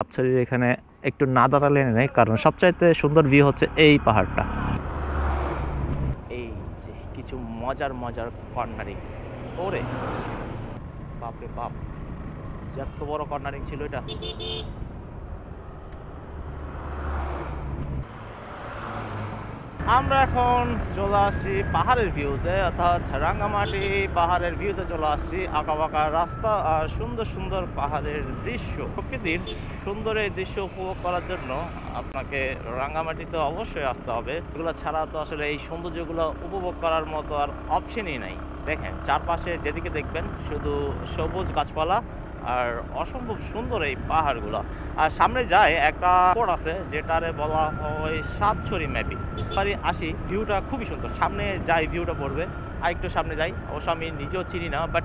সাপছড়ির এখানে একটু না দাঁড়ালে নেই, কারণ সবচাইতে সুন্দর ভিউ হচ্ছে এই পাহাড়টা। এই যে কিছু মজার মজার কর্নারিং, ওরে বাপরে বাপ, এত বড় কর্নারিং ছিল এটা। আমরা এখন চলে আসছি পাহাড়ের ভিউতে, অর্থাৎ রাঙ্গামাটি পাহাড়ের ভিউতে চলে আসছি। আঁকাবাঁকা রাস্তা আর সুন্দর সুন্দর পাহাড়ের দৃশ্য, প্রকৃতির সুন্দর এই দৃশ্য উপভোগ করার জন্য আপনাকে রাঙ্গামাটিতে অবশ্যই আসতে হবে। এগুলো ছাড়া তো আসলে এই সৌন্দর্যগুলো উপভোগ করার মতো আর অপশনই নাই। দেখেন চারপাশে যেদিকে দেখবেন শুধু সবুজ গাছপালা আর অসম্ভব সুন্দর এই পাহাড়গুলো। আর সামনে যায় একটা স্পট আছে যেটারে বলা হয় সাতছড়ি ম্যাপি। আসি, ভিউটা খুবই সুন্দর, সামনে যাই ভিউটা পড়বে। আর একটু সামনে যাই, অবশ্য আমি নিজেও চিনি না, বাট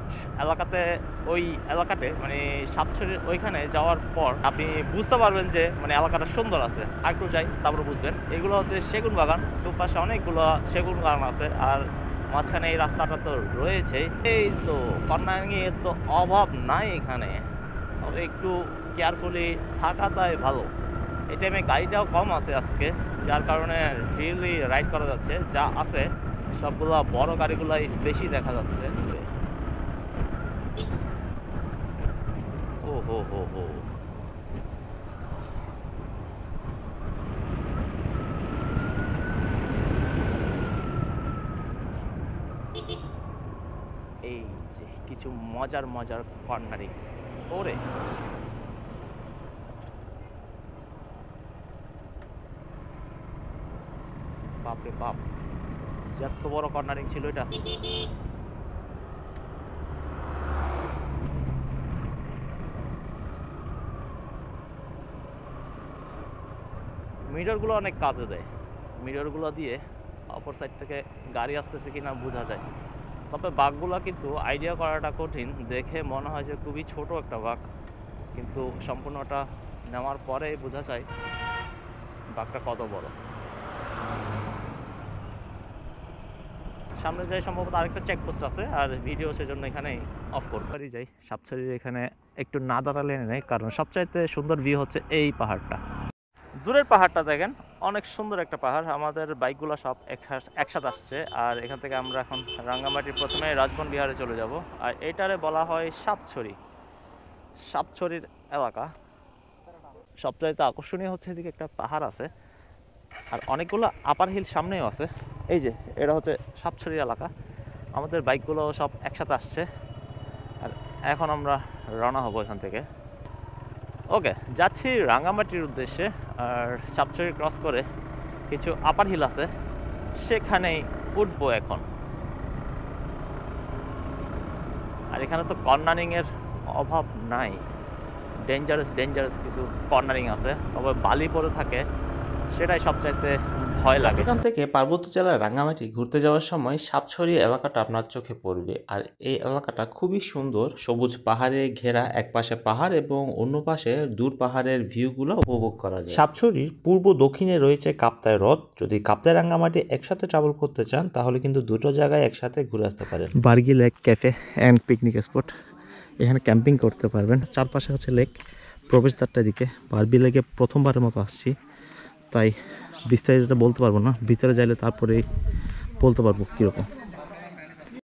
ওই এলাকাতে মানে সাতছড়ির ওইখানে যাওয়ার পর আপনি বুঝতে পারবেন যে মানে এলাকাটা সুন্দর আছে। আর একটু যাই তারপরে বুঝবেন। এগুলো হচ্ছে সেগুন বাগান, দুপাশে অনেকগুলো সেগুন বাগান আছে, আর মাঝখানে এই রাস্তাটা তো রয়েছে। এই তো কর্নারিংয়ে তো অভাব নাই এখানে, তবে একটু কেয়ারফুলি থাকাটাই ভালো। এই টাইমে গাড়িটাও কম আছে আজকে, যার কারণে ফ্রিলি রাইড করা যাচ্ছে। যা আছে সবগুলো বড় গাড়িগুলাই বেশি দেখা যাচ্ছে। ও হো হো হো, এই যে কিছু মজার মজার কর্নারিং, ওরে বাপরে বাপ, এত বড় কর্নারিং ছিল এটা। মিররগুলো অনেক কাজে দেয়, মিররগুলো দিয়ে অপর সাইড থেকে গাড়ি আসতেছে কিনা বোঝা যায়। তবে বাঘগুলো কিন্তু আইডিয়া করাটা কঠিন, দেখে মনে হয় যে খুবই ছোট একটা বাঘ, কিন্তু সম্পূর্ণটা নেওয়ার পরেই বোঝা যায় বাঘটা কত বড়। সামনে যাই, সম্ভবত আরেকটা চেকপোস্ট আছে, আর ভিডিও সেজন্য এখানে অফ করতে যাই। সাপছড়ির এখানে একটু না দাঁড়ালে নেই, কারণ সবচাইতে সুন্দর ভিউ হচ্ছে এই পাহাড়টা। দূরের পাহাড়টা দেখেন, অনেক সুন্দর একটা পাহাড়। আমাদের বাইকগুলো সব একসাথে আসছে, আর এখান থেকে আমরা এখন রাঙ্গামাটির প্রথমে রাজবন বিহারে চলে যাব। আর এটারে বলা হয় সাতছড়ি, সাতছড়ির এলাকা। সবচাইতে আকর্ষণীয় হচ্ছে এদিকে একটা পাহাড় আছে, আর অনেকগুলো আপার হিল সামনেও আছে। এই যে এটা হচ্ছে সাতছড়ি এলাকা। আমাদের বাইকগুলো সব একসাথে আসছে, আর এখন আমরা রওনা হব এখান থেকে। ওকে, যাচ্ছি রাঙ্গামাটির উদ্দেশ্যে। আর সাপছড়ি ক্রস করে কিছু আপার হিল আছে, সেখানেই উঠবো এখন। আর এখানে তো কর্নারিংয়ের অভাব নাই, ডেঞ্জারাস কিছু কর্নারিং আছে, তবে বালি পড়ে থাকে, সেটাই সবচাইতে ভয় লাগে। চট্টগ্রাম থেকে পার্বত্য জেলার রাঙ্গামাটি ঘুরতে যাওয়ার সময় সাপছড়ি এলাকাটা আপনার চোখে পড়বে। আর এই এলাকাটা খুবই সুন্দর, সবুজ পাহাড়ে ঘেরা, এক পাশে পাহাড় এবং অন্য পাশে দূর পাহাড়ের ভিউগুলো উপভোগ করা যায়। সাপছড়ির পূর্ব দক্ষিণে রয়েছে কাপ্তাই হ্রদ। যদি কাপ্তাই রাঙ্গামাটি একসাথে ট্রাভেল করতে চান তাহলে কিন্তু দুটো জায়গায় একসাথে ঘুরে আসতে পারেন। Bargi lake cafe and picnic spot, এখানে ক্যাম্পিং করতে পারবেন। চারপাশে হচ্ছে লেক, প্রবেশদ্বারটার দিকে। বার্গি লেকে প্রথমবারের মতো আসছি, তাই বিস্তারিত বলতে পারবো না, ভিতরে যাইলে তারপরেই বলতে পারবো কীরকম।